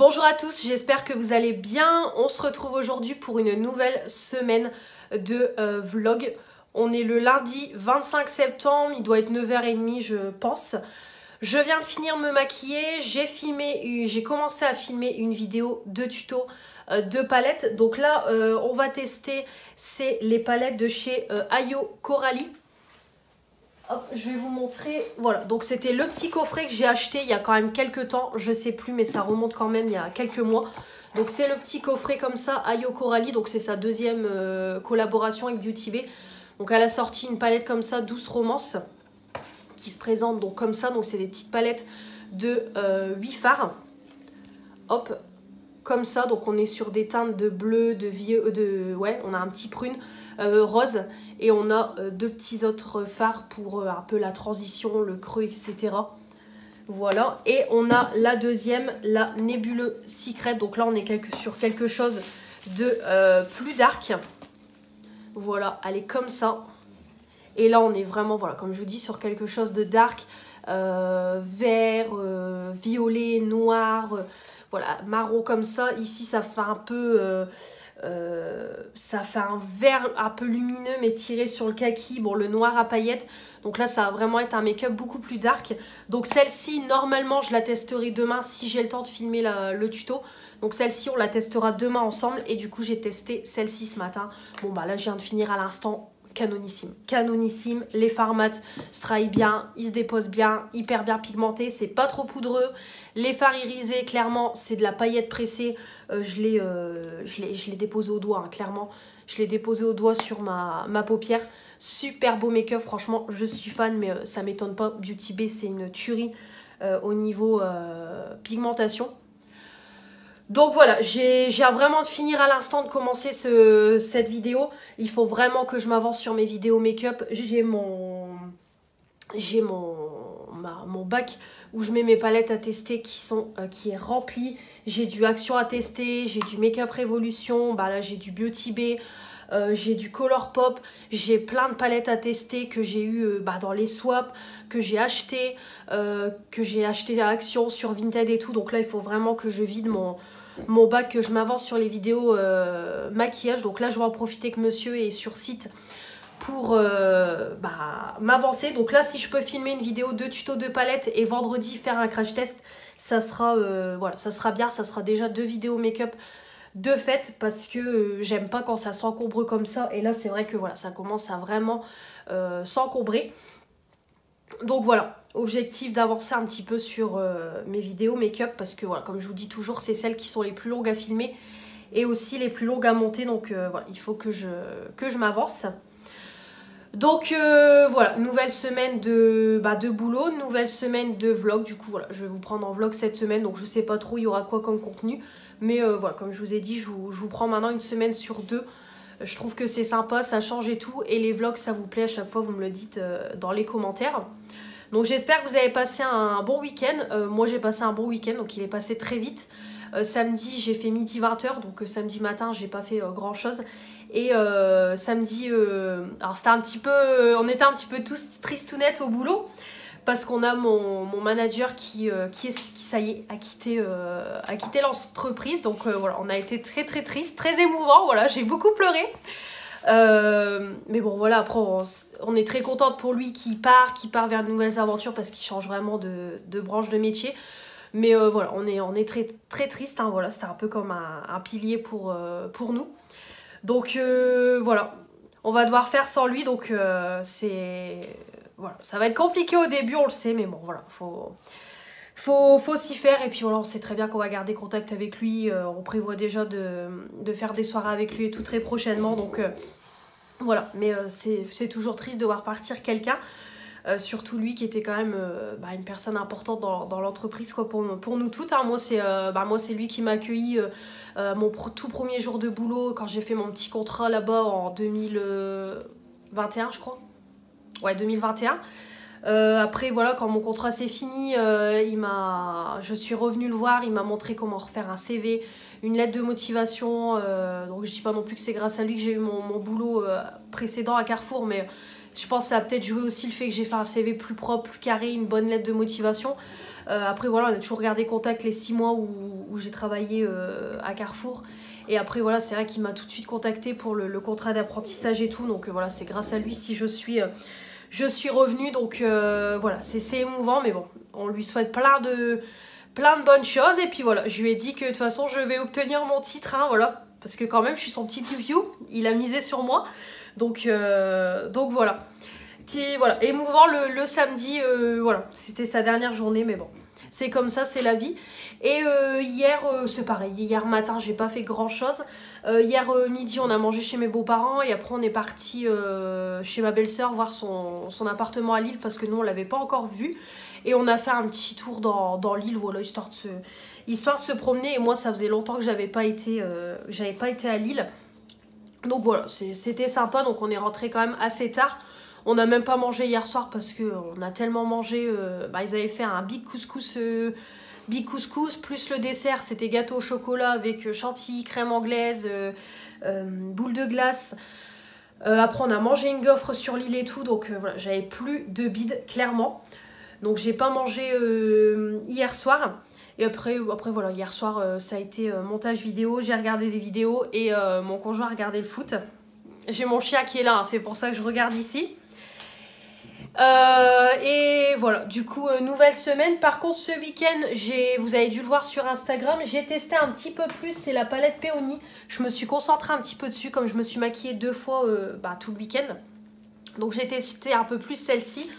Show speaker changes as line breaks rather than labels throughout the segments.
Bonjour à tous, j'espère que vous allez bien. On se retrouve aujourd'hui pour une nouvelle semaine de vlog. On est le lundi 25 septembre, il doit être 9h30 je pense. Je viens de finir de me maquiller, j'ai commencé à filmer une vidéo de tuto de palettes. Donc là, on va tester, c'est les palettes de chez Ayo Coralie. Hop, je vais vous montrer. Voilà, donc c'était le petit coffret que j'ai acheté il y a quand même quelques temps. Je sais plus, mais ça remonte quand même il y a quelques mois. Donc c'est le petit coffret comme ça, Ayo Coralie. Donc c'est sa deuxième collaboration avec Beauty Bay. Donc elle a sorti une palette comme ça, Douce Romance, qui se présente donc comme ça. Donc c'est des petites palettes de 8 fards. Hop, comme ça. Donc on est sur des teintes de bleu, de vieux, ouais, on a un petit prune, rose. Et on a deux petits autres fards pour un peu la transition, le creux, etc. Voilà. Et on a la deuxième, la Nebuleux Secret. Donc là, on est sur quelque chose de plus dark. Voilà, elle est comme ça. Et là, on est vraiment, voilà, comme je vous dis, sur quelque chose de dark. Vert, violet, noir, voilà, marron comme ça. Ici, ça fait un peu... ça fait un vert un peu lumineux mais tiré sur le kaki, bon le noir à paillettes, donc là ça va vraiment être un make-up beaucoup plus dark. Donc celle-ci normalement je la testerai demain si j'ai le temps de filmer le tuto. Donc celle-ci on la testera demain ensemble et du coup j'ai testé celle-ci ce matin. Bon bah là je viens de finir à l'instant. Canonissime, canonissime, les fards mat se travaillent bien, ils se déposent bien, hyper bien pigmentés, c'est pas trop poudreux. Les fards irisés, clairement, c'est de la paillette pressée, je l'ai déposé au doigt, hein, clairement. Je l'ai déposé au doigt sur ma paupière. Super beau make-up, franchement, je suis fan, mais ça m'étonne pas. Beauty Bay, c'est une tuerie au niveau pigmentation. Donc voilà, j'ai vraiment de finir à l'instant de commencer cette vidéo. Il faut vraiment que je m'avance sur mes vidéos make-up. J'ai mon bac où je mets mes palettes à tester qui est rempli. J'ai du Action à tester, j'ai du Make-up Révolution, bah là j'ai du Beauty Bay, j'ai du Colourpop, j'ai plein de palettes à tester que j'ai eu dans les swaps, que j'ai acheté à Action sur Vinted et tout. Donc là il faut vraiment que je vide mon bac, que je m'avance sur les vidéos maquillage. Donc là je vais en profiter que monsieur est sur site pour m'avancer. Donc là si je peux filmer une vidéo de tuto de palette et vendredi faire un crash test, ça sera voilà, ça sera bien, ça sera déjà 2 vidéos make-up de fait, parce que j'aime pas quand ça s'encombre comme ça. Et là c'est vrai que voilà, ça commence à vraiment s'encombrer. Donc voilà, objectif d'avancer un petit peu sur mes vidéos make-up, parce que voilà, comme je vous dis toujours, c'est celles qui sont les plus longues à filmer et aussi les plus longues à monter. Donc voilà, il faut que je m'avance. Donc voilà, nouvelle semaine de boulot, nouvelle semaine de vlog. Du coup voilà, je vais vous prendre en vlog cette semaine. Donc je sais pas trop il y aura quoi comme contenu. Mais voilà, comme je vous ai dit, je vous prends maintenant une semaine sur 2. Je trouve que c'est sympa, ça change et tout. Et les vlogs, ça vous plaît à chaque fois, vous me le dites dans les commentaires. Donc j'espère que vous avez passé un bon week-end. Moi j'ai passé un bon week-end, donc il est passé très vite. Samedi j'ai fait midi 20h, donc samedi matin j'ai pas fait grand chose. Et samedi, alors c'était un petit peu, on était un petit peu tous tristounettes au boulot, parce qu'on a mon manager qui ça y est, a quitté l'entreprise. Donc voilà, on a été très très triste, très émouvant, voilà, j'ai beaucoup pleuré. Mais bon voilà, après on est très contente pour lui qui part vers de nouvelles aventures, parce qu'il change vraiment de branche de métier. Mais voilà, on est très très triste, hein, voilà, c'était un peu comme un pilier pour nous. Donc voilà, on va devoir faire sans lui. Donc voilà, ça va être compliqué au début, on le sait, mais bon voilà, faut s'y faire. Et puis voilà, on sait très bien qu'on va garder contact avec lui. On prévoit déjà de faire des soirées avec lui et tout très prochainement. Donc voilà, mais c'est toujours triste de voir partir quelqu'un. Surtout lui qui était quand même une personne importante dans l'entreprise, quoi, pour nous toutes, hein. Moi c'est lui qui m'a accueilli mon tout premier jour de boulot, quand j'ai fait mon petit contrat là-bas en 2021 je crois. Ouais, 2021. Après voilà, quand mon contrat s'est fini, je suis revenue le voir, il m'a montré comment refaire un CV, une lettre de motivation. Donc je dis pas non plus que c'est grâce à lui que j'ai eu mon boulot précédent à Carrefour, mais Je pense que ça a peut-être joué aussi le fait que j'ai fait un CV plus propre, plus carré, une bonne lettre de motivation. Après voilà, on a toujours gardé contact les 6 mois où j'ai travaillé à Carrefour. Et après voilà, c'est vrai qu'il m'a tout de suite contacté pour le contrat d'apprentissage et tout. Donc voilà, c'est grâce à lui si je suis revenue. Donc voilà, c'est émouvant, mais bon, on lui souhaite plein de bonnes choses. Et puis voilà, je lui ai dit que de toute façon je vais obtenir mon titre, hein, voilà. Parce que quand même je suis son petit piou, il a misé sur moi. Donc voilà. Voilà, émouvant le samedi, voilà, c'était sa dernière journée, mais bon, c'est comme ça, c'est la vie. Et hier, c'est pareil, hier matin, j'ai pas fait grand chose. Hier midi, on a mangé chez mes beaux-parents et après, on est parti chez ma belle-sœur voir son appartement à Lille parce que nous, on l'avait pas encore vu. Et on a fait un petit tour dans Lille, voilà, histoire de se promener. Et moi, ça faisait longtemps que j'avais pas été à Lille. Donc voilà, c'était sympa, donc on est rentré quand même assez tard. On n'a même pas mangé hier soir parce qu'on a tellement mangé. Ils avaient fait un big couscous plus le dessert. C'était gâteau au chocolat avec chantilly, crème anglaise, boule de glace. Après, on a mangé une gaufre sur l'île et tout. Donc voilà, j'avais plus de bide, clairement. Donc j'ai pas mangé hier soir. Et après voilà, hier soir, ça a été montage vidéo. J'ai regardé des vidéos et mon conjoint a regardé le foot. J'ai mon chien qui est là, hein, c'est pour ça que je regarde ici. Et voilà, du coup, nouvelle semaine. Par contre, ce week-end, vous avez dû le voir sur Instagram, j'ai testé un petit peu plus, c'est la palette Peony. Je me suis concentrée un petit peu dessus, comme je me suis maquillée 2 fois tout le week-end. Donc j'ai testé un peu plus celle-ci.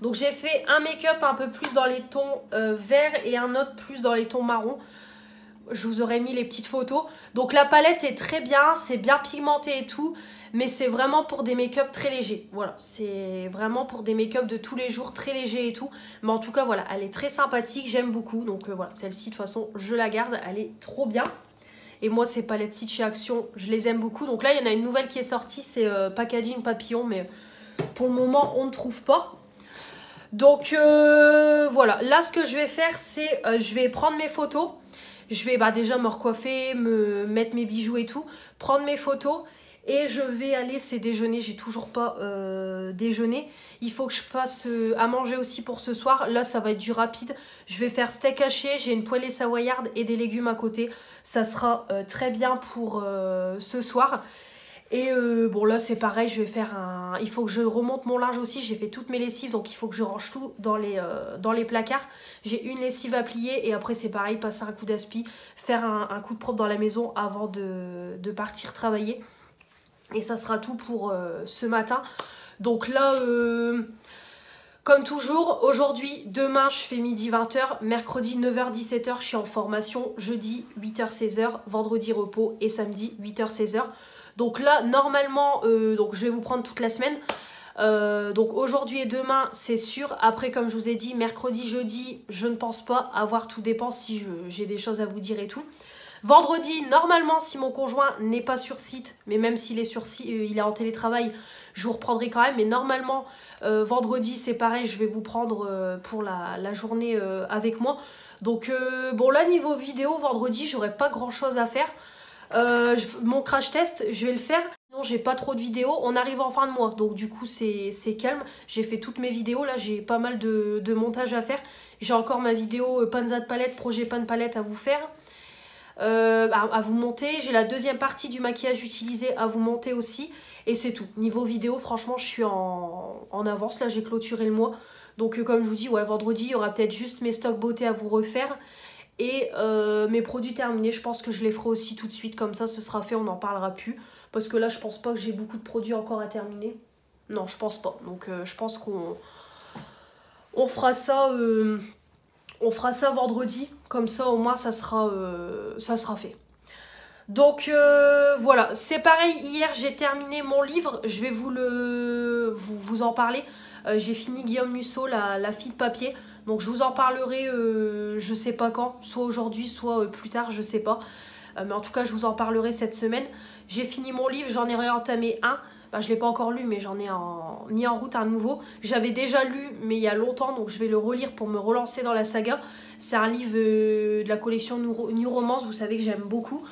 Donc j'ai fait un make-up un peu plus dans les tons verts et un autre plus dans les tons marrons. Je vous aurais mis les petites photos. Donc la palette est très bien, c'est bien pigmenté et tout. Mais c'est vraiment pour des make-up très légers. Voilà, c'est vraiment pour des make-up de tous les jours, très légers et tout. Mais en tout cas, voilà, elle est très sympathique, j'aime beaucoup. Donc voilà, celle-ci, de toute façon, je la garde, elle est trop bien. Et moi, ces palettes-ci de chez Action, je les aime beaucoup. Donc là, il y en a une nouvelle qui est sortie, c'est Packaging Papillon. Mais pour le moment, on ne trouve pas. Donc voilà, là, ce que je vais faire, c'est je vais prendre mes photos. Je vais déjà me recoiffer, me mettre mes bijoux et tout. Prendre mes photos. Et je vais aller, c'est déjeuner, j'ai toujours pas déjeuné. Il faut que je fasse à manger aussi pour ce soir. Là, ça va être du rapide. Je vais faire steak haché, j'ai une poêlée savoyarde et des légumes à côté. Ça sera très bien pour ce soir. Et bon, là, c'est pareil, je vais faire un... Il faut que je remonte mon linge aussi. J'ai fait toutes mes lessives, donc il faut que je range tout dans les placards. J'ai une lessive à plier et après, c'est pareil, passer un coup d'aspi, faire un coup de propre dans la maison avant de partir travailler. Et ça sera tout pour ce matin. Donc là, comme toujours, aujourd'hui, demain, je fais midi 20h. Mercredi 9h-17h, je suis en formation. Jeudi 8h-16h, vendredi repos et samedi 8h-16h. Donc là, normalement, donc je vais vous prendre toute la semaine. Donc aujourd'hui et demain, c'est sûr. Après, comme je vous ai dit, mercredi, jeudi, je ne pense pas avoir, tout dépend si j'ai des choses à vous dire et tout. Vendredi, normalement, si mon conjoint n'est pas sur site, mais même s'il est sur site, il est en télétravail, je vous reprendrai quand même. Mais normalement, vendredi, c'est pareil, je vais vous prendre pour la journée avec moi. Donc, bon, là, niveau vidéo, vendredi, j'aurai pas grand-chose à faire. Mon crash test, je vais le faire. Sinon, j'ai pas trop de vidéos. On arrive en fin de mois, donc du coup, c'est calme. J'ai fait toutes mes vidéos. Là, j'ai pas mal de montage à faire. J'ai encore ma vidéo Panza de palette, projet pan palette à vous faire. À vous monter, j'ai la deuxième partie du maquillage utilisé à vous monter aussi et c'est tout. Niveau vidéo, franchement, je suis en avance, là j'ai clôturé le mois, donc comme je vous dis, ouais, vendredi il y aura peut-être juste mes stocks beauté à vous refaire et mes produits terminés. Je pense que je les ferai aussi tout de suite, comme ça ce sera fait, on n'en parlera plus parce que là je pense pas que j'ai beaucoup de produits encore à terminer. Non, je pense pas, donc je pense qu'on fera ça on fera ça vendredi, comme ça au moins ça sera fait. Donc voilà, c'est pareil, hier j'ai terminé mon livre, je vais vous en parler. J'ai fini Guillaume Musso, la fille de papier, donc je vous en parlerai je sais pas quand, soit aujourd'hui, soit plus tard, je sais pas. Mais en tout cas je vous en parlerai cette semaine. J'ai fini mon livre, j'en ai réentamé un. Je ne l'ai pas encore lu, mais j'en ai mis en route un nouveau. J'avais déjà lu, mais il y a longtemps, donc je vais le relire pour me relancer dans la saga. C'est un livre de la collection New Romance, vous savez que j'aime beaucoup.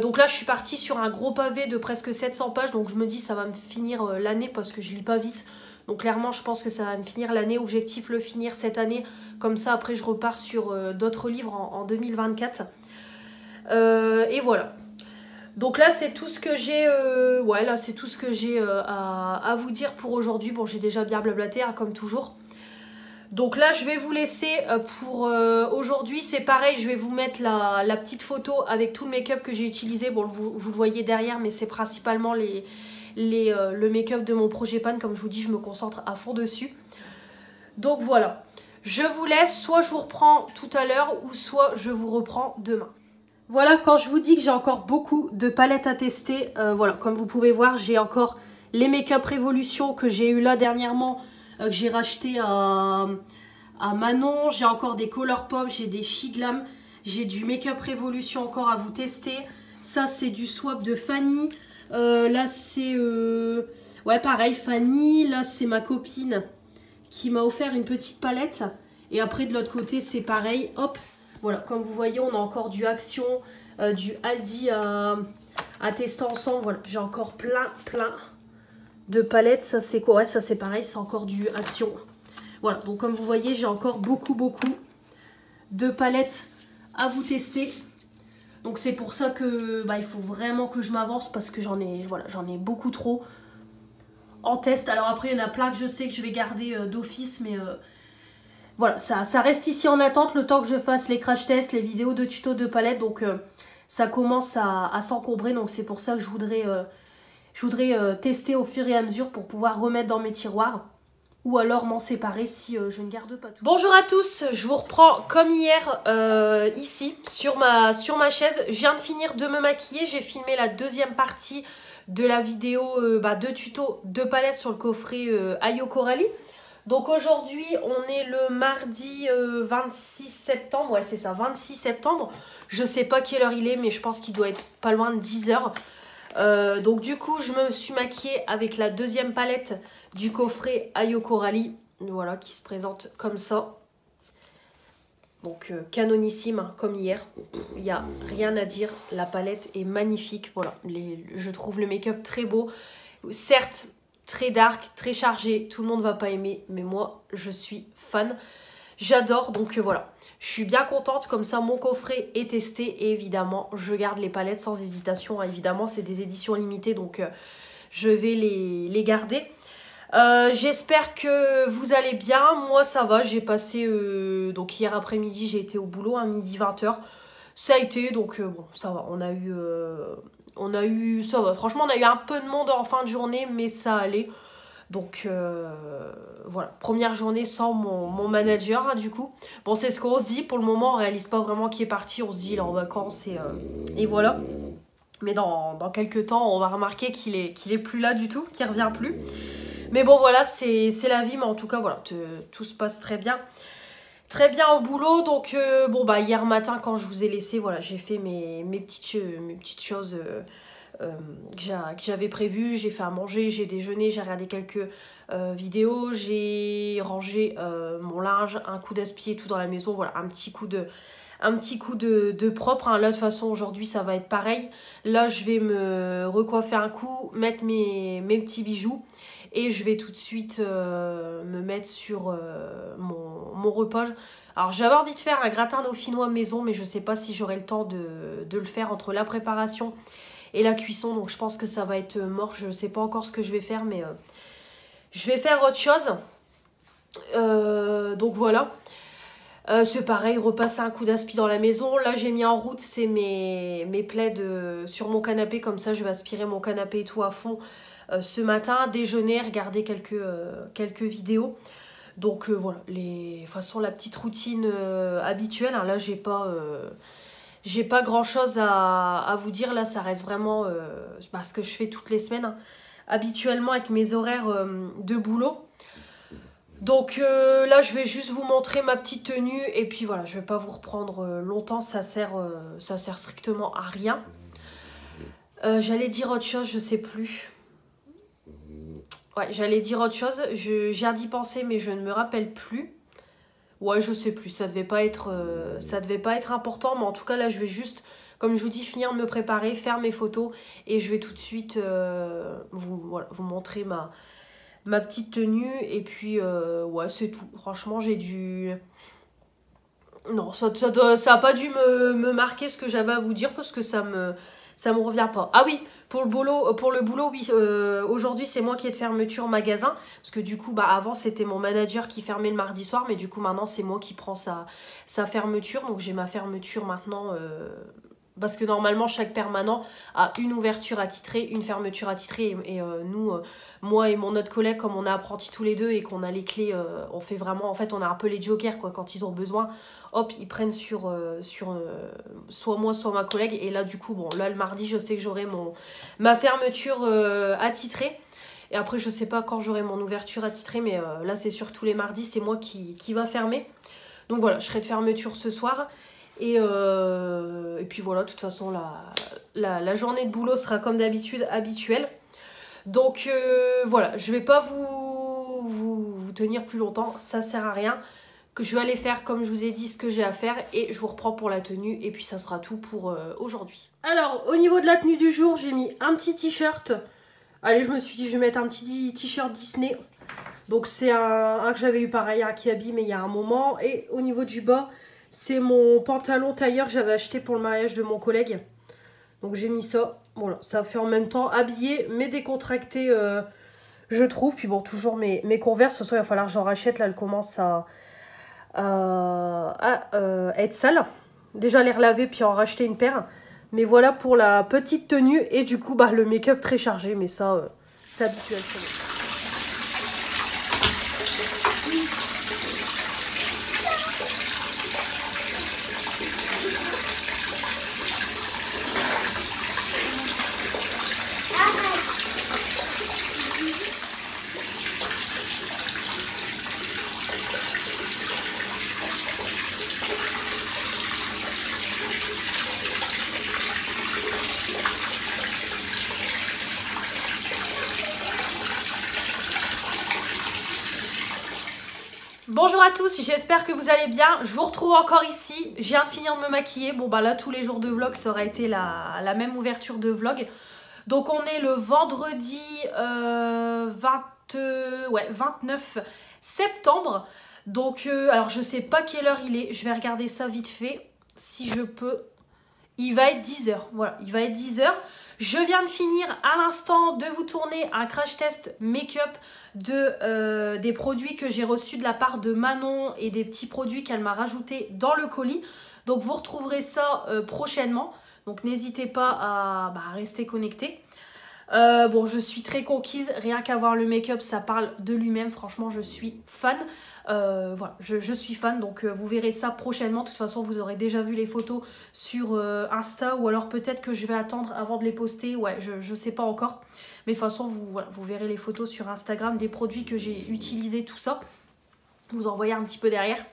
Donc là, je suis partie sur un gros pavé de presque 700 pages, donc je me dis ça va me finir l'année parce que je lis pas vite. Donc clairement, je pense que ça va me finir l'année. Objectif le finir cette année. Comme ça, après, je repars sur d'autres livres en 2024. Et voilà. Donc là, c'est tout ce que j'ai c'est tout ce que j'ai à vous dire pour aujourd'hui. Bon, j'ai déjà bien blablaté, hein, comme toujours. Donc là, je vais vous laisser pour aujourd'hui. C'est pareil, je vais vous mettre la petite photo avec tout le make-up que j'ai utilisé. Bon, vous le voyez derrière, mais c'est principalement le make-up de mon projet Pan. Comme je vous dis, je me concentre à fond dessus. Donc voilà. Je vous laisse, soit je vous reprends tout à l'heure, ou soit je vous reprends demain. Voilà, quand je vous dis que j'ai encore beaucoup de palettes à tester, voilà, comme vous pouvez voir, j'ai encore les Make-up Révolution que j'ai eu là dernièrement, que j'ai racheté à Manon. J'ai encore des Colourpop, j'ai des Shiglam, j'ai du Make-up Révolution encore à vous tester. Ça, c'est du swap de Fanny. Là, c'est... ouais, pareil, Fanny. Là, c'est ma copine qui m'a offert une petite palette. Et après, de l'autre côté, c'est pareil. Hop, voilà, comme vous voyez, on a encore du Action, du Aldi à tester ensemble. Voilà, j'ai encore plein de palettes. Ça, c'est quoi? Ouais, ça, c'est pareil, c'est encore du Action. Voilà, donc comme vous voyez, j'ai encore beaucoup de palettes à vous tester. Donc c'est pour ça que il faut vraiment que je m'avance parce que j'en ai beaucoup trop en test. Alors après, il y en a plein que je sais que je vais garder d'office, mais... voilà, ça reste ici en attente le temps que je fasse les crash tests, les vidéos de tutos de palettes. Donc ça commence à s'encombrer. Donc c'est pour ça que je voudrais tester au fur et à mesure pour pouvoir remettre dans mes tiroirs. Ou alors m'en séparer si je ne garde pas tout. Bonjour à tous, je vous reprends comme hier ici sur ma chaise. Je viens de finir de me maquiller. J'ai filmé la deuxième partie de la vidéo de tuto de palettes sur le coffret Ayo Coralie. Donc aujourd'hui, on est le mardi 26 septembre. Ouais, c'est ça, 26 septembre. Je sais pas quelle heure il est, mais je pense qu'il doit être pas loin de 10 h. Donc du coup, je me suis maquillée avec la deuxième palette du coffret Ayo Coralie. Voilà, qui se présente comme ça. Donc canonissime, hein, comme hier. Il n'y a rien à dire. La palette est magnifique. Voilà, je trouve le make-up très beau. Certes, très dark, très chargé, tout le monde va pas aimer, mais moi je suis fan, j'adore, donc voilà, je suis bien contente, comme ça mon coffret est testé et évidemment je garde les palettes sans hésitation, hein. Évidemment c'est des éditions limitées, donc je vais les garder. J'espère que vous allez bien, moi ça va, j'ai passé, donc hier après-midi j'ai été au boulot, midi 20 h, ça a été, donc bon ça va, on a eu, ça va, franchement on a eu un peu de monde en fin de journée, mais ça allait. Donc voilà, première journée sans mon manager, hein, du coup. Bon, c'est ce qu'on se dit, pour le moment on réalise pas vraiment qui est parti, on se dit il est en vacances et voilà. Mais dans quelques temps on va remarquer qu'il est plus là du tout, qu'il revient plus. Mais bon voilà, c'est la vie, mais en tout cas voilà, tout se passe très bien. Très bien au boulot, donc hier matin quand je vous ai laissé, voilà, j'ai fait mes petites choses que j'avais prévues. J'ai fait à manger, j'ai déjeuné, j'ai regardé quelques vidéos, j'ai rangé mon linge, un coup d'aspirateur tout dans la maison, voilà, un petit coup de propre, hein. Là de toute façon aujourd'hui ça va être pareil. Là je vais me recoiffer un coup, mettre mes petits bijoux. Et je vais tout de suite me mettre sur mon repas. Alors j'avais envie de faire un gratin dauphinois maison, mais je ne sais pas si j'aurai le temps de le faire entre la préparation et la cuisson. Donc je pense que ça va être mort. Je ne sais pas encore ce que je vais faire, mais je vais faire autre chose. Donc voilà. C'est pareil, repasser un coup d'aspi dans la maison. Là j'ai mis en route, c'est mes plaids sur mon canapé. Comme ça je vais aspirer mon canapé et tout à fond. Ce matin, déjeuner, regarder quelques vidéos. Donc voilà, de toute façon la petite routine habituelle, hein. Là j'ai pas grand chose à vous dire. Là ça reste vraiment ce que je fais toutes les semaines, hein, habituellement avec mes horaires de boulot. Donc là je vais juste vous montrer ma petite tenue. Et puis voilà, je vais pas vous reprendre longtemps, ça sert strictement à rien. J'allais dire autre chose, je sais plus. Ouais, j'allais dire autre chose, j'ai d'y penser mais je ne me rappelle plus. Ouais, je sais plus, ça devait pas être important, mais en tout cas là je vais juste, comme je vous dis, finir de me préparer, faire mes photos et je vais tout de suite vous montrer ma petite tenue. Et puis, ouais, c'est tout. Franchement, j'ai dû... Non, ça a pas dû me marquer ce que j'avais à vous dire parce que ça me revient pas. Ah oui, pour le boulot, oui, aujourd'hui c'est moi qui ai de fermeture magasin. Parce que du coup, bah, avant c'était mon manager qui fermait le mardi soir, mais du coup maintenant c'est moi qui prends sa fermeture. Donc j'ai ma fermeture maintenant, parce que normalement chaque permanent a une ouverture attitrée, une fermeture attitrée. Et nous, moi et mon autre collègue, comme on est apprentis tous les deux et qu'on a les clés, on fait vraiment, en fait on a un peu les jokers quoi, quand ils ont besoin. Hop, ils prennent sur soit moi, soit ma collègue. Et là, du coup, bon, là, le mardi, je sais que j'aurai ma fermeture attitrée. Et après, je sais pas quand j'aurai mon ouverture attitrée, mais là, c'est sur tous les mardis, c'est moi qui va fermer. Donc voilà, je serai de fermeture ce soir. Et puis voilà, de toute façon, la journée de boulot sera comme d'habitude habituelle. Donc voilà, je vais pas vous tenir plus longtemps, ça sert à rien. Que je vais aller faire, comme je vous ai dit, ce que j'ai à faire et je vous reprends pour la tenue et puis ça sera tout pour aujourd'hui. Alors, au niveau de la tenue du jour, j'ai mis un petit t-shirt. Allez, je me suis dit, je vais mettre un petit t-shirt Disney. Donc, c'est un que j'avais eu pareil à Kiabi, mais il y a un moment. Et au niveau du bas, c'est mon pantalon tailleur que j'avais acheté pour le mariage de mon collègue. Donc, j'ai mis ça. Voilà, ça fait en même temps habillé, mais décontracté, je trouve. Puis bon, toujours mes Converse. De toute façon, il va falloir que j'en rachète. Là, elle commence à être sale. Déjà les relaver puis en racheter une paire. Mais voilà pour la petite tenue. Et du coup bah, le make-up très chargé. Mais ça c'est habituel chez moi. Bonjour à tous, j'espère que vous allez bien. Je vous retrouve encore ici. Je viens de finir de me maquiller. Bon bah là tous les jours de vlog ça aurait été la même ouverture de vlog. Donc on est le vendredi 29 septembre. Donc alors je sais pas quelle heure il est. Je vais regarder ça vite fait si je peux. Il va être 10h. Voilà, il va être 10h. Je viens de finir à l'instant de vous tourner un crash test make-up des produits que j'ai reçus de la part de Manon et des petits produits qu'elle m'a rajoutés dans le colis. Donc vous retrouverez ça prochainement. Donc n'hésitez pas à rester connecté. Bon, je suis très conquise. Rien qu'à voir le make-up, ça parle de lui-même. Franchement, je suis fan. Voilà, je suis fan, donc vous verrez ça prochainement. De toute façon, vous aurez déjà vu les photos sur Insta, ou alors peut-être que je vais attendre avant de les poster. Ouais, je sais pas encore. Mais de toute façon, vous verrez les photos sur Instagram des produits que j'ai utilisés, tout ça. Vous en voyez un petit peu derrière.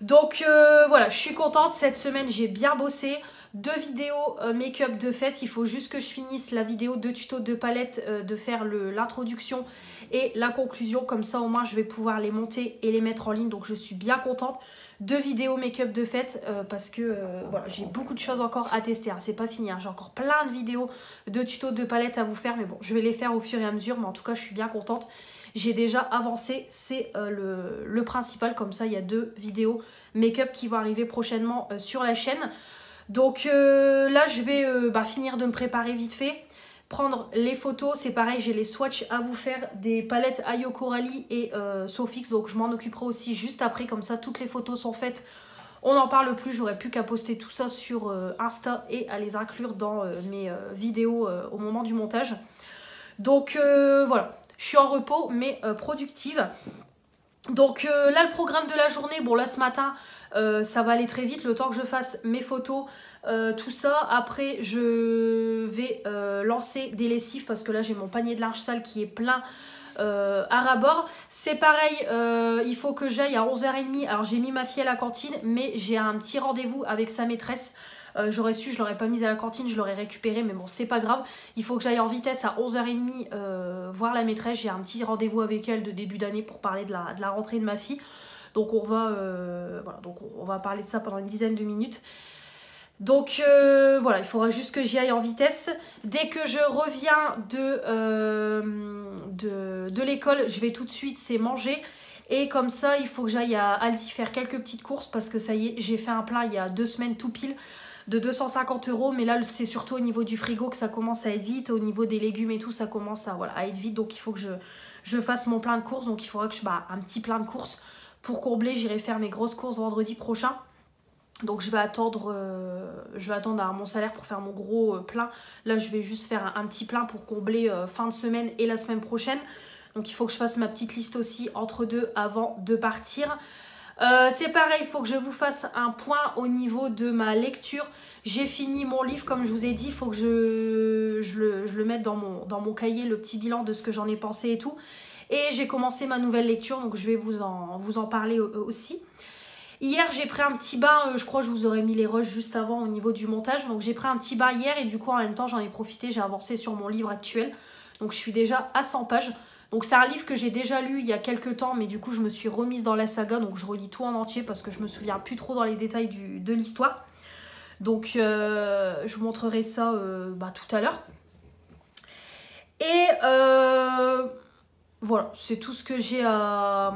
Donc voilà, je suis contente. Cette semaine, j'ai bien bossé. 2 vidéos make-up de fête. Il faut juste que je finisse la vidéo de tuto de palette, de faire l'introduction et la conclusion. Comme ça, au moins, je vais pouvoir les monter et les mettre en ligne. Donc, je suis bien contente. 2 vidéos make-up de fête parce que voilà, j'ai beaucoup de choses encore à tester. Hein. C'est pas fini. Hein. J'ai encore plein de vidéos de tuto de palette à vous faire. Mais bon, je vais les faire au fur et à mesure. Mais en tout cas, je suis bien contente. J'ai déjà avancé. C'est le principal. Comme ça, il y a 2 vidéos make-up qui vont arriver prochainement sur la chaîne. Donc là je vais finir de me préparer vite fait, prendre les photos. C'est pareil, j'ai les swatchs à vous faire des palettes Ayo Coralie et Sofix. Donc je m'en occuperai aussi juste après, comme ça toutes les photos sont faites. On n'en parle plus, j'aurais plus qu'à poster tout ça sur Insta et à les inclure dans mes vidéos au moment du montage. Donc voilà, je suis en repos mais productive. Donc là le programme de la journée, bon là ce matin ça va aller très vite le temps que je fasse mes photos, tout ça. Après je vais lancer des lessives parce que là j'ai mon panier de linge sale qui est plein à ras-bord. C'est pareil, il faut que j'aille à 11h30. Alors j'ai mis ma fille à la cantine mais j'ai un petit rendez-vous avec sa maîtresse. J'aurais su, je l'aurais pas mise à la cantine, je l'aurais récupérée, mais bon, c'est pas grave. Il faut que j'aille en vitesse à 11h30 voir la maîtresse. J'ai un petit rendez-vous avec elle de début d'année pour parler de la rentrée de ma fille. Donc on va, voilà, donc on va parler de ça pendant une dizaine de minutes. Donc voilà, il faudra juste que j'y aille en vitesse. Dès que je reviens de l'école, je vais tout de suite, c'est manger. Et comme ça, il faut que j'aille à Aldi faire quelques petites courses parce que ça y est, j'ai fait un plein il y a 2 semaines tout pile de 250 €. Mais là, c'est surtout au niveau du frigo que ça commence à être vite. Au niveau des légumes et tout, ça commence à, voilà, à être vite. Donc il faut que je fasse mon plein de courses. Donc il faudra que un petit plein de courses pour combler. J'irai faire mes grosses courses vendredi prochain. Donc je vais attendre à mon salaire pour faire mon gros plein. Là je vais juste faire un petit plein pour combler fin de semaine et la semaine prochaine. Donc il faut que je fasse ma petite liste aussi entre deux avant de partir. C'est pareil, il faut que je vous fasse un point au niveau de ma lecture. J'ai fini mon livre comme je vous ai dit. Il faut que je le mette dans mon cahier, le petit bilan de ce que j'en ai pensé et tout. Et j'ai commencé ma nouvelle lecture, donc je vais vous en parler aussi. Hier, j'ai pris un petit bain, je crois que je vous aurais mis les rushs juste avant au niveau du montage. Donc j'ai pris un petit bain hier et du coup en même temps j'en ai profité, j'ai avancé sur mon livre actuel. Donc je suis déjà à 100 pages. Donc c'est un livre que j'ai déjà lu il y a quelques temps, mais du coup je me suis remise dans la saga. Donc je relis tout en entier parce que je me souviens plus trop dans les détails de l'histoire. Donc je vous montrerai ça tout à l'heure. Et voilà, c'est tout ce que j'ai à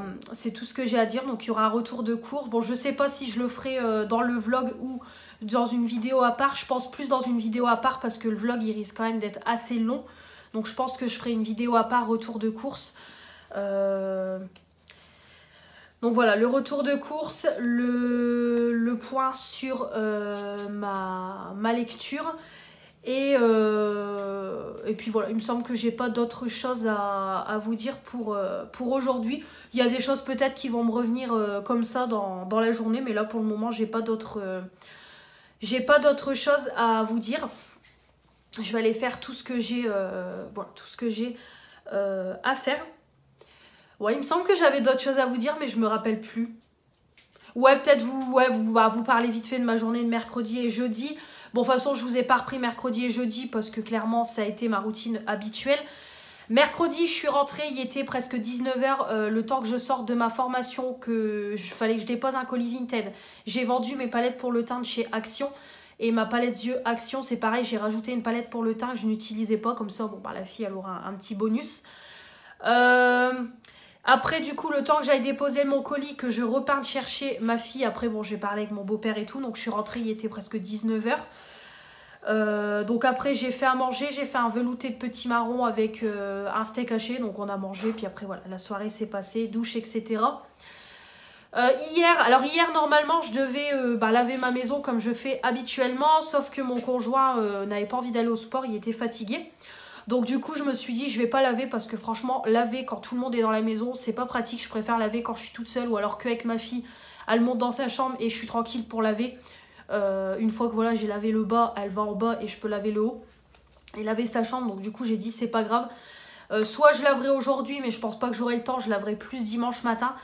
dire. Donc il y aura un retour de cours. Bon, je sais pas si je le ferai dans le vlog ou dans une vidéo à part. Je pense plus dans une vidéo à part parce que le vlog il risque quand même d'être assez long. Donc je pense que je ferai une vidéo à part retour de course. Donc voilà, le retour de course, le point sur ma lecture. Et puis voilà, il me semble que j'ai pas d'autres choses à vous dire pour aujourd'hui. Il y a des choses peut-être qui vont me revenir comme ça dans la journée, mais là pour le moment j'ai pas d'autres choses à vous dire. Je vais aller faire tout ce que j'ai à faire. Ouais, il me semble que j'avais d'autres choses à vous dire, mais je me rappelle plus. Ouais, peut-être vous parlez vite fait de ma journée de mercredi et jeudi. Bon, de toute façon, je vous ai pas repris mercredi et jeudi parce que clairement, ça a été ma routine habituelle. Mercredi, je suis rentrée, il était presque 19 h, le temps que je sorte de ma formation, fallait que je dépose un colis Vinted. J'ai vendu mes palettes pour le teint de chez Action. Et ma palette yeux Action, c'est pareil, j'ai rajouté une palette pour le teint que je n'utilisais pas. Comme ça, bon, la fille, elle aura un petit bonus. Après, du coup, le temps que j'aille déposer mon colis, que je reparte chercher ma fille. Après, bon, j'ai parlé avec mon beau-père et tout. Donc, je suis rentrée, il était presque 19 h. Donc, après, j'ai fait à manger. J'ai fait un velouté de petits marrons avec un steak haché. Donc, on a mangé. Puis après, voilà, la soirée s'est passée, douche, etc. Hier, normalement, je devais laver ma maison comme je fais habituellement. Sauf que mon conjoint n'avait pas envie d'aller au sport. Il était fatigué. Donc du coup je me suis dit je vais pas laver parce que franchement laver quand tout le monde est dans la maison c'est pas pratique. Je préfère laver quand je suis toute seule ou alors qu'avec ma fille elle monte dans sa chambre et je suis tranquille pour laver. Une fois que voilà j'ai lavé le bas, elle va en bas et je peux laver le haut et laver sa chambre. Donc du coup j'ai dit c'est pas grave. Soit je laverai aujourd'hui mais je pense pas que j'aurai le temps. Je laverai plus dimanche matin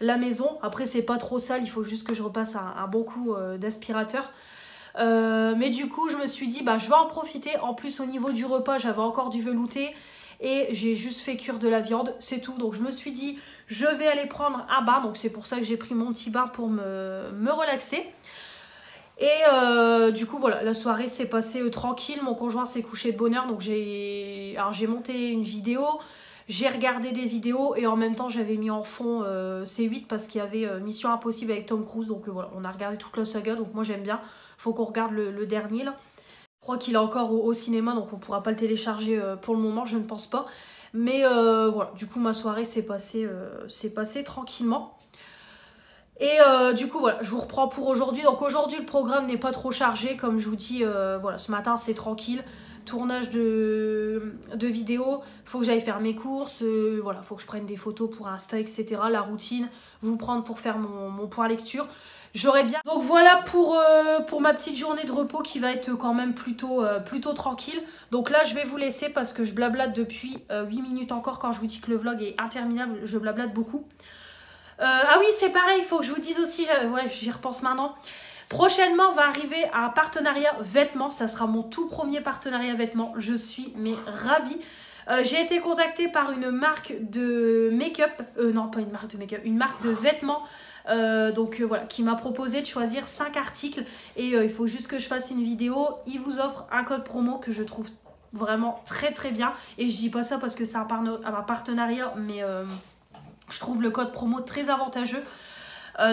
la maison. Après c'est pas trop sale, il faut juste que je repasse un bon coup d'aspirateur. Mais du coup je me suis dit je vais en profiter. En plus au niveau du repas j'avais encore du velouté et j'ai juste fait cuire de la viande, c'est tout. Donc je me suis dit je vais aller prendre un bain. Donc c'est pour ça que j'ai pris mon petit bain pour me relaxer. Et du coup voilà, la soirée s'est passée tranquille. Mon conjoint s'est couché de bonne heure. Donc j'ai monté une vidéo, j'ai regardé des vidéos et en même temps j'avais mis en fond C8 parce qu'il y avait Mission Impossible avec Tom Cruise. Donc voilà, on a regardé toute la saga. Donc moi j'aime bien. Faut qu'on regarde le dernier là. Je crois qu'il est encore au cinéma donc on pourra pas le télécharger pour le moment, je ne pense pas. Mais voilà, du coup ma soirée s'est passée tranquillement. Et du coup voilà, je vous reprends pour aujourd'hui. Donc aujourd'hui le programme n'est pas trop chargé comme je vous dis. Voilà, ce matin c'est tranquille. Tournage de vidéos, faut que j'aille faire mes courses, voilà, faut que je prenne des photos pour Insta, etc. La routine, vous prendre pour faire mon point lecture. J'aurais bien. Donc voilà pour ma petite journée de repos qui va être quand même plutôt tranquille. Donc là je vais vous laisser parce que je blablate depuis 8 minutes encore. Quand je vous dis que le vlog est interminable, je blablate beaucoup. Ah oui c'est pareil, il faut que je vous dise aussi, ouais, j'y repense maintenant. Prochainement va arriver un partenariat vêtements, ça sera mon tout premier partenariat vêtements. Je suis ravie. J'ai été contactée par une marque de make-up, non pas une marque de make-up, une marque de vêtements. Voilà, qui m'a proposé de choisir 5 articles et il faut juste que je fasse une vidéo. Ils vous offrent un code promo que je trouve vraiment très très bien. Et je dis pas ça parce que c'est un partenariat, mais je trouve le code promo très avantageux.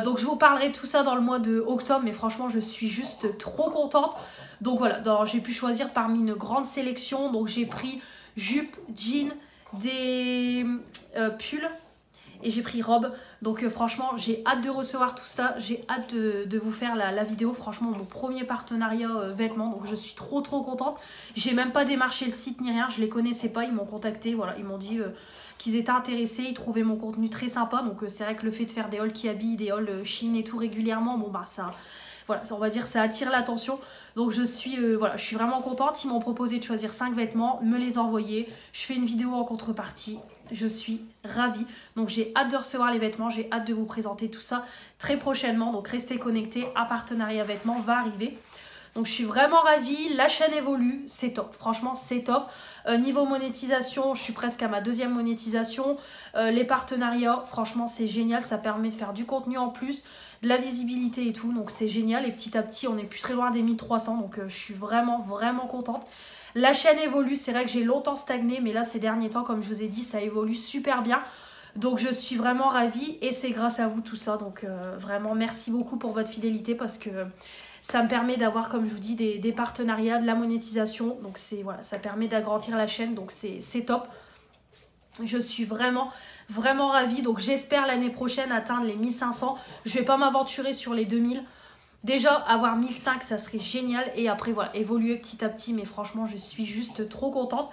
Donc je vous parlerai de tout ça dans le mois de octobre, mais franchement je suis juste trop contente. Donc voilà, j'ai pu choisir parmi une grande sélection. Donc j'ai pris jupe, jean, des pulls et j'ai pris robe. Donc franchement j'ai hâte de recevoir tout ça, j'ai hâte de vous faire la vidéo. Franchement mon premier partenariat vêtements, donc je suis trop contente. J'ai même pas démarché le site ni rien, je les connaissais pas, ils m'ont contacté, voilà, ils m'ont dit qu'ils étaient intéressés, ils trouvaient mon contenu très sympa. Donc c'est vrai que le fait de faire des hauls qui habillent, des hauls Shein et tout régulièrement, bon bah ça, voilà, on va dire ça attire l'attention. Donc je suis vraiment contente. Ils m'ont proposé de choisir 5 vêtements, me les envoyer. Je fais une vidéo en contrepartie. Je suis ravie. Donc j'ai hâte de recevoir les vêtements. J'ai hâte de vous présenter tout ça très prochainement. Donc restez connectés. Un partenariat vêtements va arriver. Donc je suis vraiment ravie. La chaîne évolue. C'est top. Franchement, c'est top. Niveau monétisation, je suis presque à ma 2e monétisation. Les partenariats, franchement, c'est génial. Ça permet de faire du contenu en plus, de la visibilité et tout. Donc c'est génial. Et petit à petit, on n'est plus très loin des 1300. Donc je suis vraiment contente. La chaîne évolue. C'est vrai que j'ai longtemps stagné. Mais là, ces derniers temps, comme je vous ai dit, ça évolue super bien. Donc je suis vraiment ravie. Et c'est grâce à vous tout ça. Donc vraiment, merci beaucoup pour votre fidélité. Parce que ça me permet d'avoir, comme je vous dis, des partenariats, de la monétisation. Donc voilà, ça permet d'agrandir la chaîne. Donc c'est top. Je suis vraiment ravie. Donc j'espère l'année prochaine atteindre les 1500. Je ne vais pas m'aventurer sur les 2000. Déjà, avoir 1005, ça serait génial. Et après, voilà, évoluer petit à petit. Mais franchement, je suis juste trop contente.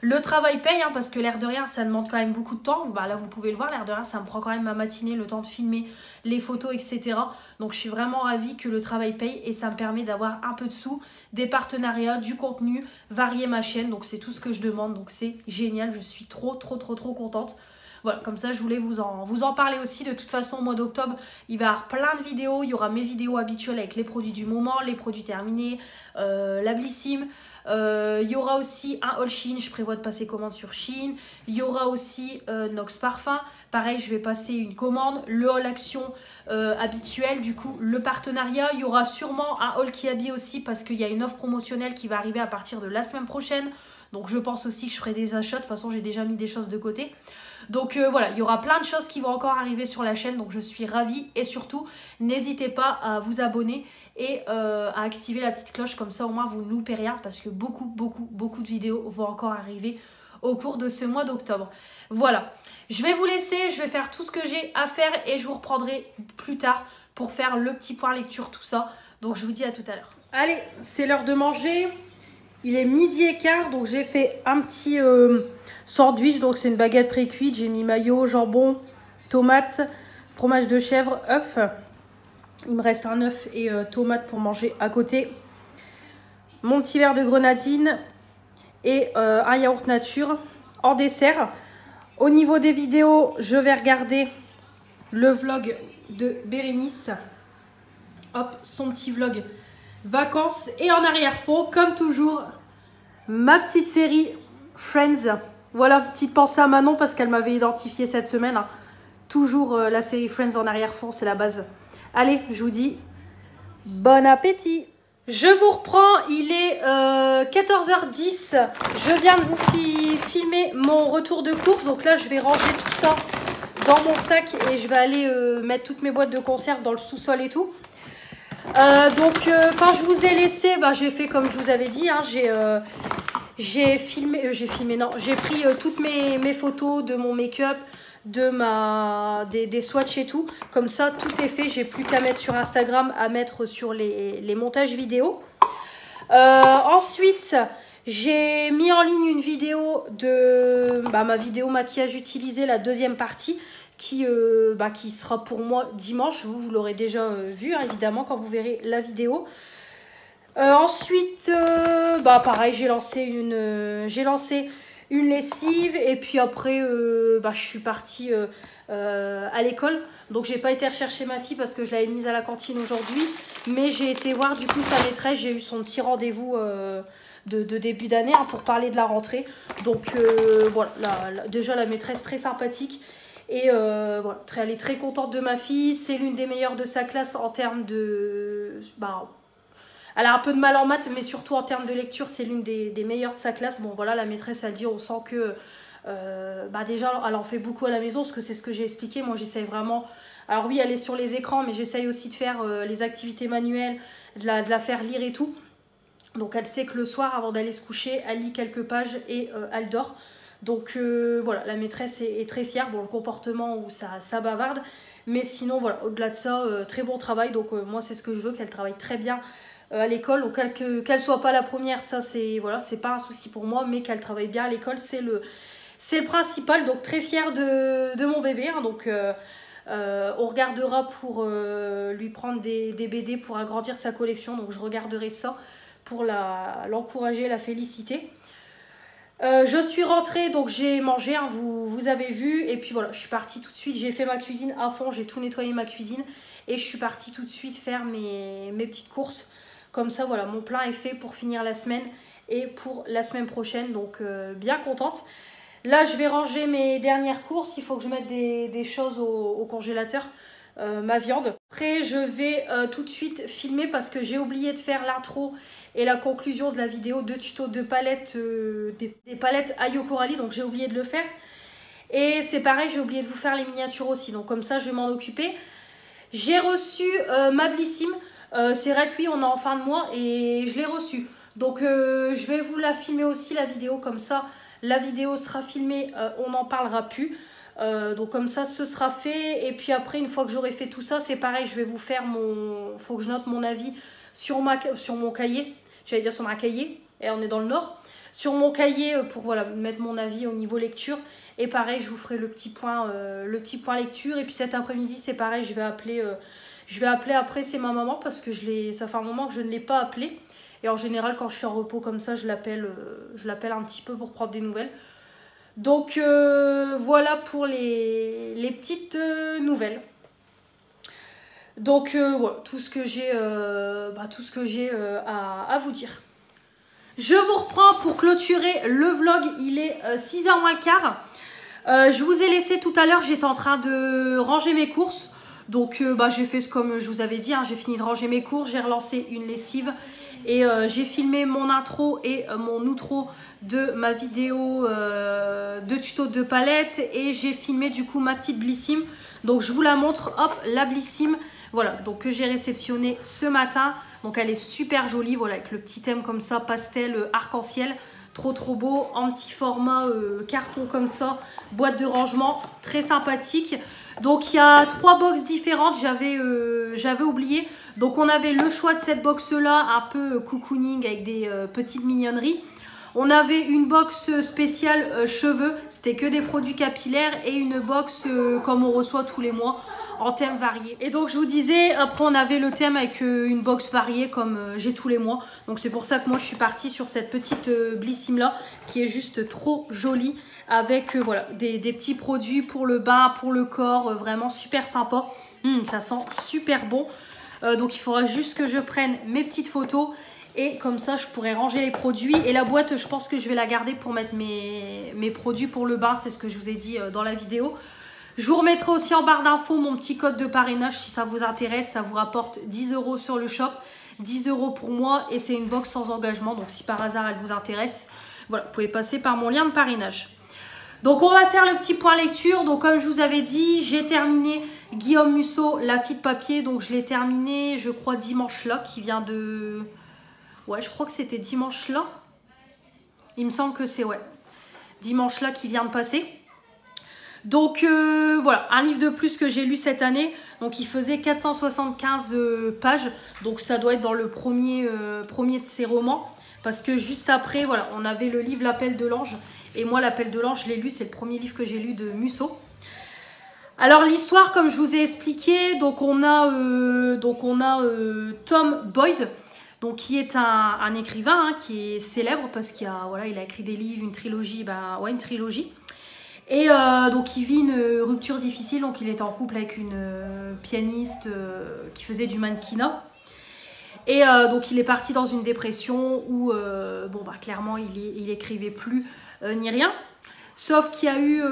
Le travail paye, hein, parce que l'air de rien, ça demande quand même beaucoup de temps. Bah, là, vous pouvez le voir, l'air de rien, ça me prend quand même ma matinée, le temps de filmer les photos, etc. Donc, je suis vraiment ravie que le travail paye et ça me permet d'avoir un peu de sous, des partenariats, du contenu, varier ma chaîne. Donc, c'est tout ce que je demande. Donc, c'est génial. Je suis trop contente. Voilà, comme ça, je voulais vous en parler aussi. De toute façon, au mois d'octobre, il va y avoir plein de vidéos. Il y aura mes vidéos habituelles avec les produits du moment, les produits terminés, la Blissim. Il y aura aussi un haul Shein, je prévois de passer commande sur Shein. Il y aura aussi Nox Parfum, pareil je vais passer une commande. Le haul action habituel, du coup le partenariat. Il y aura sûrement un haul qui habille aussi parce qu'il y a une offre promotionnelle qui va arriver à partir de la semaine prochaine. Donc je pense aussi que je ferai des achats, de toute façon j'ai déjà mis des choses de côté. Donc voilà, il y aura plein de choses qui vont encore arriver sur la chaîne, donc je suis ravie. Et surtout, n'hésitez pas à vous abonner et à activer la petite cloche, comme ça au moins vous ne loupez rien, parce que beaucoup de vidéos vont encore arriver au cours de ce mois d'octobre. Voilà, je vais vous laisser, je vais faire tout ce que j'ai à faire et je vous reprendrai plus tard pour faire le petit point lecture, tout ça. Donc je vous dis à tout à l'heure. Allez, c'est l'heure de manger. Il est 12h15, donc j'ai fait un petit sandwich. Donc c'est une baguette pré-cuite. J'ai mis mayo, jambon, tomate, fromage de chèvre, œuf. Il me reste un œuf et tomate pour manger à côté. Mon petit verre de grenadine et un yaourt nature en dessert. Au niveau des vidéos, je vais regarder le vlog de Bérénice. Hop, son petit vlog vacances. Et en arrière-fond, comme toujours, ma petite série Friends. Voilà, petite pensée à Manon parce qu'elle m'avait identifié cette semaine. Hein. Toujours la série Friends en arrière-fond, c'est la base. Allez, je vous dis bon appétit. Je vous reprends, il est 14h10. Je viens de vous filmer mon retour de course. Donc là, je vais ranger tout ça dans mon sac et je vais aller mettre toutes mes boîtes de conserve dans le sous-sol et tout. Quand je vous ai laissé, j'ai fait comme je vous avais dit, hein, j'ai pris toutes mes photos de mon make-up, des swatchs et tout. Comme ça, tout est fait, j'ai plus qu'à mettre sur Instagram, à mettre sur les montages vidéo. Ensuite, j'ai mis en ligne une vidéo de ma vidéo maquillage utilisé, la deuxième partie. Qui sera pour moi dimanche. Vous l'aurez déjà vu, hein, évidemment, quand vous verrez la vidéo. Ensuite, pareil, j'ai lancé une lessive. Et puis après, je suis partie à l'école. Donc, j'ai pas été rechercher ma fille parce que je l'avais mise à la cantine aujourd'hui. Mais j'ai été voir, du coup, sa maîtresse. J'ai eu son petit rendez-vous de début d'année hein, pour parler de la rentrée. Donc, voilà, déjà la maîtresse très sympathique. Et voilà, elle est très contente de ma fille. C'est l'une des meilleures de sa classe en termes de... Elle a un peu de mal en maths, mais surtout en termes de lecture, c'est l'une des meilleures de sa classe. Bon voilà, la maîtresse, elle dit, on sent que déjà, elle en fait beaucoup à la maison, parce que c'est ce que j'ai expliqué. Moi, j'essaye vraiment... Alors oui, elle est sur les écrans, mais j'essaye aussi de faire les activités manuelles, de la faire lire et tout. Donc elle sait que le soir, avant d'aller se coucher, elle lit quelques pages et elle dort. Donc voilà, la maîtresse est très fière. Bon, le comportement où ça bavarde, mais sinon voilà, au-delà de ça, très bon travail. Donc moi c'est ce que je veux, qu'elle travaille très bien à l'école. Donc qu'elle soit pas la première, ça c'est voilà, c'est pas un souci pour moi, mais qu'elle travaille bien à l'école, c'est le principal. Donc très fière de mon bébé, hein. Donc on regardera pour lui prendre des BD pour agrandir sa collection. Donc je regarderai ça pour l'encourager, la féliciter. Je suis rentrée, donc j'ai mangé, hein, vous avez vu, et puis voilà, je suis partie tout de suite, j'ai fait ma cuisine à fond, j'ai tout nettoyé ma cuisine, et je suis partie tout de suite faire mes petites courses. Comme ça, voilà, mon plein est fait pour finir la semaine et pour la semaine prochaine, donc bien contente. Là, je vais ranger mes dernières courses, il faut que je mette des choses au congélateur, ma viande. Après, je vais tout de suite filmer parce que j'ai oublié de faire l'intro et la conclusion de la vidéo de tuto de palettes, des palettes Ayo Coralie, donc j'ai oublié de le faire. Et c'est pareil, j'ai oublié de vous faire les miniatures aussi, donc comme ça je vais m'en occuper. J'ai reçu ma Blissim, c'est Recuit, on est en fin de mois et je l'ai reçu. Donc je vais vous la filmer aussi, la vidéo, comme ça la vidéo sera filmée, on n'en parlera plus. Donc comme ça ce sera fait, et puis après une fois que j'aurai fait tout ça, c'est pareil, je vais vous faire faut que je note mon avis sur mon cahier. J'allais dire sur ma cahier, et on est dans le nord. Sur mon cahier pour voilà, mettre mon avis au niveau lecture. Et pareil, je vous ferai le petit point lecture. Et puis cet après-midi, c'est pareil, je vais appeler après, c'est ma maman, parce que ça fait un moment que je ne l'ai pas appelée. Et en général, quand je suis en repos comme ça, je l'appelle un petit peu pour prendre des nouvelles. Donc voilà pour les petites nouvelles. Donc voilà, tout ce que j'ai à vous dire. Je vous reprends pour clôturer le vlog, il est 6h moins le quart. Je vous ai laissé tout à l'heure, j'étais en train de ranger mes courses. Donc j'ai fait comme je vous avais dit, hein, j'ai fini de ranger mes courses, j'ai relancé une lessive. Et j'ai filmé mon intro et mon outro de ma vidéo de tuto de palette. Et j'ai filmé du coup ma petite Blissim. Donc je vous la montre, hop, la Blissim. Voilà, donc que j'ai réceptionné ce matin. Donc elle est super jolie, voilà, avec le petit thème comme ça, pastel, arc-en-ciel. Trop beau, en petit format carton comme ça, boîte de rangement, très sympathique. Donc il y a 3 box différentes, j'avais oublié. Donc on avait le choix de cette box là, un peu cocooning avec des petites mignonneries. On avait une box spéciale cheveux, c'était que des produits capillaires, et une box comme on reçoit tous les mois en thème varié. Et donc je vous disais, après on avait le thème avec une box variée comme j'ai tous les mois. Donc c'est pour ça que moi je suis partie sur cette petite Blissim là qui est juste trop jolie, avec voilà, des petits produits pour le bain, pour le corps, vraiment super sympa. Ça sent super bon. Donc il faudra juste que je prenne mes petites photos. Et comme ça, je pourrais ranger les produits. Et la boîte, je pense que je vais la garder pour mettre mes produits pour le bain. C'est ce que je vous ai dit dans la vidéo. Je vous remettrai aussi en barre d'infos mon petit code de parrainage si ça vous intéresse. Ça vous rapporte 10 € sur le shop. 10 € pour moi. Et c'est une box sans engagement. Donc si par hasard elle vous intéresse, voilà, vous pouvez passer par mon lien de parrainage. Donc on va faire le petit point lecture. Donc comme je vous avais dit, j'ai terminé Guillaume Musso, La fille de papier. Donc je l'ai terminé, je crois, dimanche là, qui vient de... Ouais, je crois que c'était dimanche là. Il me semble que c'est, ouais, dimanche là qui vient de passer. Donc voilà, un livre de plus que j'ai lu cette année. Donc il faisait 475 pages. Donc ça doit être dans le premier de ses romans. Parce que juste après, voilà, on avait le livre L'Appel de l'Ange. Et moi, L'Appel de l'Ange, je l'ai lu, c'est le premier livre que j'ai lu de Musso. Alors l'histoire, comme je vous ai expliqué, donc on a Tom Boyd. Donc, qui est un écrivain hein, qui est célèbre parce qu'il a, voilà, il a écrit des livres, une trilogie, ouais, une trilogie. Et donc, il vit une rupture difficile. Donc, il est en couple avec une pianiste qui faisait du mannequinat. Et donc, il est parti dans une dépression où, bon, bah, clairement, il écrivait plus ni rien. Sauf qu'il y a eu,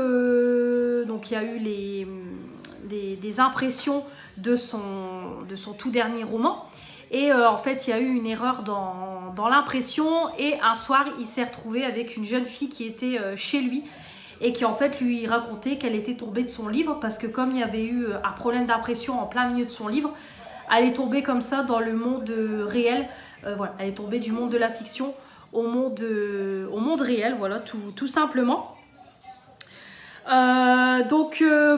des impressions de son tout dernier roman.
Et en fait, il y a eu une erreur dans l'impression. Et un soir, il s'est retrouvé avec une jeune fille qui était chez lui. Et qui en fait lui racontait qu'elle était tombée de son livre. Parce que comme il y avait eu un problème d'impression en plein milieu de son livre, elle est tombée comme ça dans le monde réel. Voilà, elle est tombée du monde de la fiction au monde réel. Voilà, tout simplement.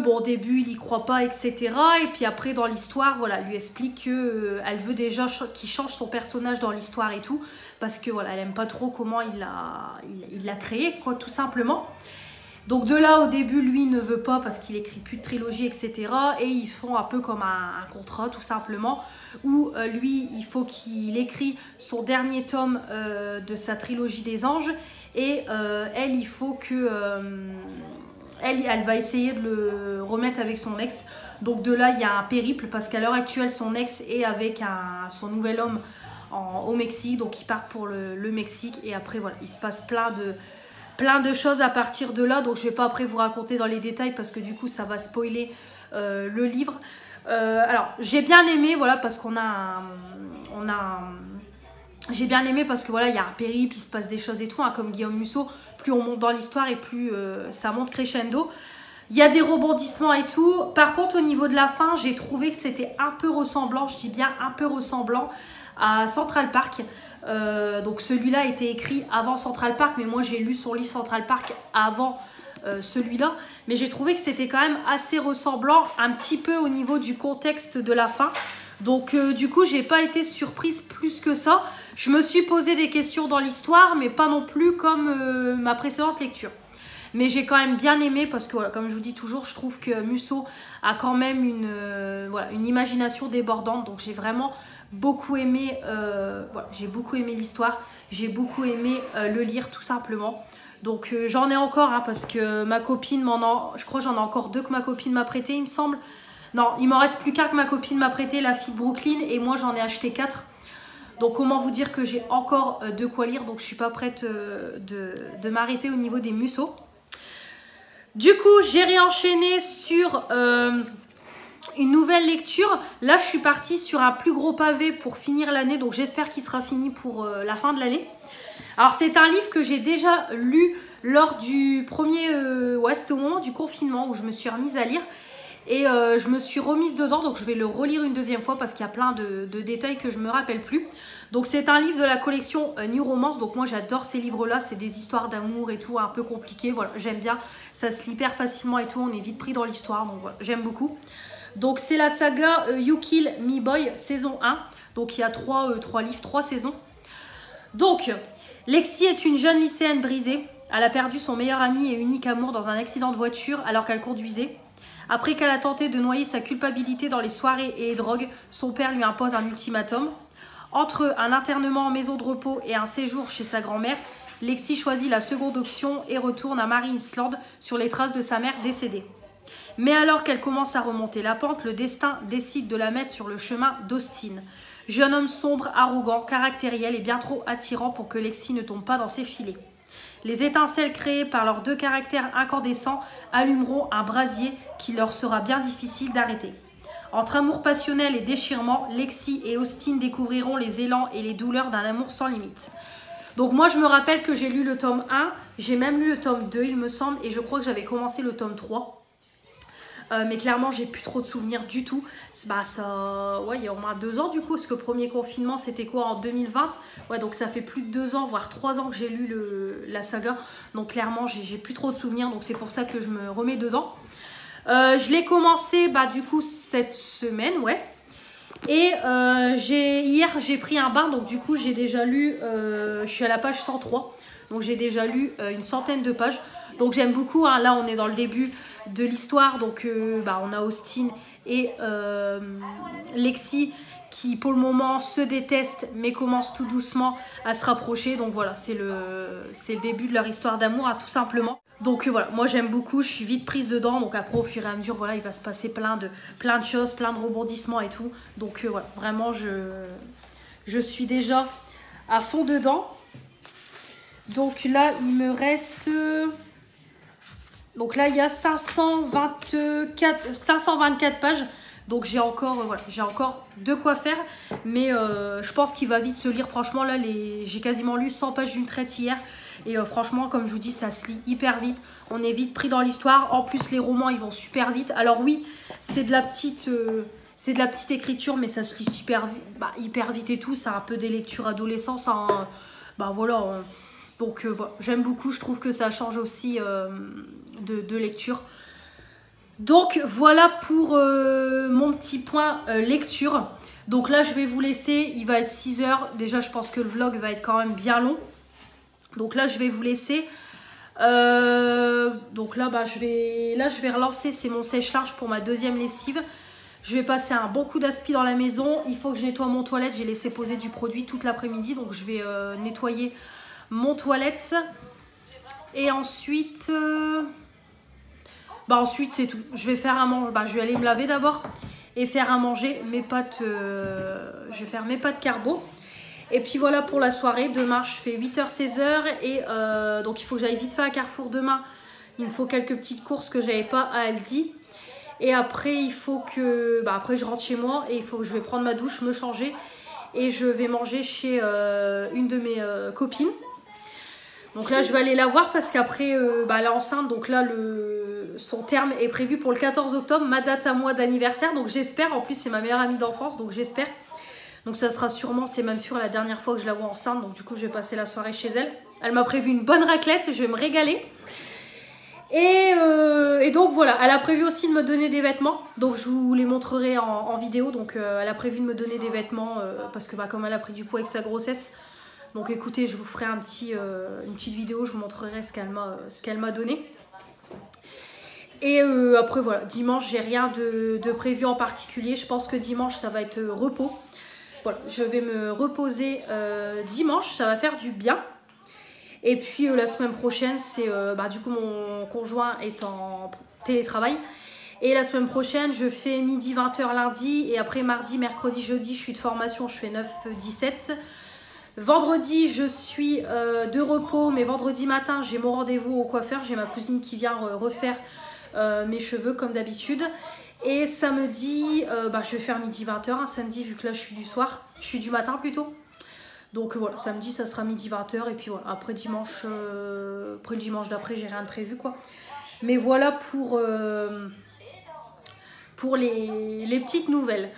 Bon, au début il y croit pas, etc. Et puis après dans l'histoire, voilà, elle lui explique que elle veut déjà qu'il change son personnage dans l'histoire et tout, parce que voilà, elle aime pas trop comment il l'a créé, quoi, tout simplement. Donc de là, au début, lui ne veut pas parce qu'il écrit plus de trilogie, etc. Et ils font un peu comme un contrat, tout simplement, où lui, il faut qu'il écrit son dernier tome de sa trilogie des anges, et elle, il faut que... elle va essayer de le remettre avec son ex. Donc de là, il y a un périple parce qu'à l'heure actuelle, son ex est avec son nouvel homme au Mexique. Donc ils partent pour le Mexique. Et après, voilà, il se passe plein de choses à partir de là. Donc je ne vais pas après vous raconter dans les détails parce que du coup, ça va spoiler le livre. Alors, j'ai bien aimé, voilà, parce qu'on a j'ai bien aimé parce que voilà, il y a un périple, il se passe des choses et tout, hein, comme Guillaume Musso. Plus on monte dans l'histoire et plus ça monte crescendo. Il y a des rebondissements et tout. Par contre, au niveau de la fin, j'ai trouvé que c'était un peu ressemblant, je dis bien un peu ressemblant à Central Park. Donc celui-là a été écrit avant Central Park, mais moi j'ai lu son livre Central Park avant celui-là. Mais j'ai trouvé que c'était quand même assez ressemblant, un petit peu au niveau du contexte de la fin. Donc du coup, j'ai pas été surprise plus que ça. Je me suis posé des questions dans l'histoire, mais pas non plus comme ma précédente lecture. Mais j'ai quand même bien aimé parce que, voilà, comme je vous dis toujours, je trouve que Musso a quand même une imagination débordante. Donc j'ai vraiment beaucoup aimé, voilà, j'ai beaucoup aimé l'histoire. J'ai beaucoup aimé le lire tout simplement. Donc j'en ai encore, hein, parce que ma copine je crois que j'en ai encore 2 que ma copine m'a prêté, il me semble. Non, il m'en reste plus qu'un que ma copine m'a prêté, la fille de Brooklyn, et moi j'en ai acheté 4. Donc comment vous dire que j'ai encore de quoi lire, donc je suis pas prête de m'arrêter au niveau des Musso. Du coup, j'ai réenchaîné sur une nouvelle lecture. Là, je suis partie sur un plus gros pavé pour finir l'année, donc j'espère qu'il sera fini pour la fin de l'année. Alors c'est un livre que j'ai déjà lu lors du premier... ouais, c'était au moment du confinement où je me suis remise à lire. Et je me suis remise dedans, donc je vais le relire une deuxième fois parce qu'il y a plein de détails que je ne me rappelle plus. Donc c'est un livre de la collection New Romance, donc moi j'adore ces livres-là, c'est des histoires d'amour et tout, un peu compliquées, voilà, j'aime bien, ça se lit hyper facilement et tout, on est vite pris dans l'histoire, donc voilà, j'aime beaucoup. Donc c'est la saga You Kill Me Boy, saison 1, donc il y a 3 livres, 3 saisons. Donc, Lexi est une jeune lycéenne brisée, elle a perdu son meilleur ami et unique amour dans un accident de voiture alors qu'elle conduisait. Après qu'elle a tenté de noyer sa culpabilité dans les soirées et les drogues, son père lui impose un ultimatum. Entre un internement en maison de repos et un séjour chez sa grand-mère, Lexi choisit la seconde option et retourne à Mary Island sur les traces de sa mère décédée. Mais alors qu'elle commence à remonter la pente, le destin décide de la mettre sur le chemin d'Austin. Jeune homme sombre, arrogant, caractériel et bien trop attirant pour que Lexi ne tombe pas dans ses filets. Les étincelles créées par leurs 2 caractères incandescents allumeront un brasier qui leur sera bien difficile d'arrêter. Entre amour passionnel et déchirement, Lexi et Austin découvriront les élans et les douleurs d'un amour sans limite. Donc moi je me rappelle que j'ai lu le tome 1, j'ai même lu le tome 2 il me semble, et je crois que j'avais commencé le tome 3. Mais clairement j'ai plus trop de souvenirs du tout. Bah ça, ouais, il y a au moins 2 ans du coup, parce que le premier confinement c'était quoi, en 2020. Ouais, donc ça fait plus de 2 ans, voire 3 ans que j'ai lu la saga. Donc clairement j'ai plus trop de souvenirs, donc c'est pour ça que je me remets dedans. Je l'ai commencé bah du coup cette semaine, ouais. Et hier j'ai pris un bain, donc du coup j'ai déjà lu, je suis à la page 103. Donc j'ai déjà lu une centaine de pages. Donc j'aime beaucoup, hein. Là on est dans le début de l'histoire. Donc bah, on a Austin et Lexi qui pour le moment se détestent mais commencent tout doucement à se rapprocher. Donc voilà, c'est le début de leur histoire d'amour, hein, tout simplement. Donc voilà, moi j'aime beaucoup, je suis vite prise dedans. Donc après au fur et à mesure, voilà, il va se passer plein de choses, plein de rebondissements et tout. Donc voilà, vraiment je suis déjà à fond dedans. Donc là, il me reste... Donc là, il y a 524 pages. Donc j'ai encore, voilà, j'ai encore de quoi faire. Mais je pense qu'il va vite se lire. Franchement, là, j'ai quasiment lu 100 pages d'une traite hier. Et franchement, comme je vous dis, ça se lit hyper vite. On est vite pris dans l'histoire. En plus, les romans, ils vont super vite. Alors oui, c'est de la petite écriture, mais ça se lit hyper vite et tout. C'est un peu des lectures adolescence. Hein. Voilà. Donc voilà, j'aime beaucoup. Je trouve que ça change aussi de lecture. Donc voilà pour mon petit point lecture. Donc là, je vais vous laisser. Il va être 6 h. Déjà, je pense que le vlog va être quand même bien long. Donc là, je vais vous laisser. Donc là, je vais relancer. C'est mon sèche-linge pour ma deuxième lessive. Je vais passer un bon coup d'aspi dans la maison. Il faut que je nettoie mon toilette. J'ai laissé poser du produit toute l'après-midi. Donc je vais nettoyer mon toilette. Et ensuite... ensuite, c'est tout. Je vais faire un manger. Je vais aller me laver d'abord. Et faire à manger mes pâtes. Je vais faire mes pâtes carbo. Et puis voilà pour la soirée. Demain, je fais 8 h, 16 h. Et donc, il faut que j'aille vite faire à Carrefour demain. Il me faut quelques petites courses que je n'avais pas à Aldi. Et après, il faut que... après, je rentre chez moi. Et il faut que je vais prendre ma douche, me changer. Et je vais manger chez une de mes copines. Donc là, je vais aller la voir parce qu'après, elle est enceinte. Donc là, son terme est prévu pour le 14 octobre. Ma date à moi d'anniversaire. Donc j'espère. En plus, c'est ma meilleure amie d'enfance. Donc j'espère. Donc ça sera sûrement, c'est même sûr, la dernière fois que je la vois enceinte. Donc du coup, je vais passer la soirée chez elle. Elle m'a prévu une bonne raclette, je vais me régaler. Et donc voilà, elle a prévu aussi de me donner des vêtements. Donc je vous les montrerai en vidéo. Donc elle a prévu de me donner des vêtements parce que comme elle a pris du poids avec sa grossesse. Donc écoutez, je vous ferai une petite vidéo, je vous montrerai ce qu'elle m'a donné. Et après voilà, dimanche, j'ai rien de prévu en particulier. Je pense que dimanche, ça va être repos. Voilà, je vais me reposer dimanche, ça va faire du bien. Et puis la semaine prochaine, c'est du coup mon conjoint est en télétravail. Et la semaine prochaine, je fais midi 20 h lundi. Et après mardi, mercredi, jeudi, je suis de formation, je fais 9-17. Vendredi, je suis de repos. Mais vendredi matin, j'ai mon rendez-vous au coiffeur. J'ai ma cousine qui vient refaire mes cheveux comme d'habitude. Et samedi, je vais faire midi 20 h, samedi vu que là je suis du soir, je suis du matin plutôt. Donc voilà, samedi ça sera midi 20 h et puis voilà, après dimanche, après le dimanche d'après j'ai rien de prévu quoi. Mais voilà pour les petites nouvelles.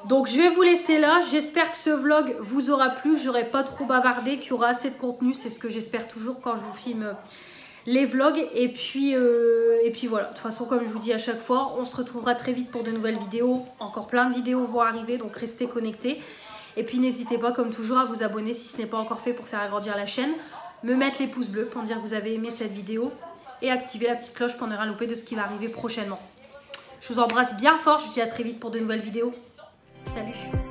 Donc je vais vous laisser là, j'espère que ce vlog vous aura plu, que j'aurai pas trop bavardé, qu'il y aura assez de contenu, c'est ce que j'espère toujours quand je vous filme les vlogs. Et puis voilà, de toute façon comme je vous dis à chaque fois, on se retrouvera très vite pour de nouvelles vidéos. Encore plein de vidéos vont arriver, donc restez connectés. Et puis n'hésitez pas comme toujours à vous abonner si ce n'est pas encore fait pour faire agrandir la chaîne. Me mettre les pouces bleus pour me dire que vous avez aimé cette vidéo. Et activer la petite cloche pour ne rien louper de ce qui va arriver prochainement. Je vous embrasse bien fort, je vous dis à très vite pour de nouvelles vidéos. Salut!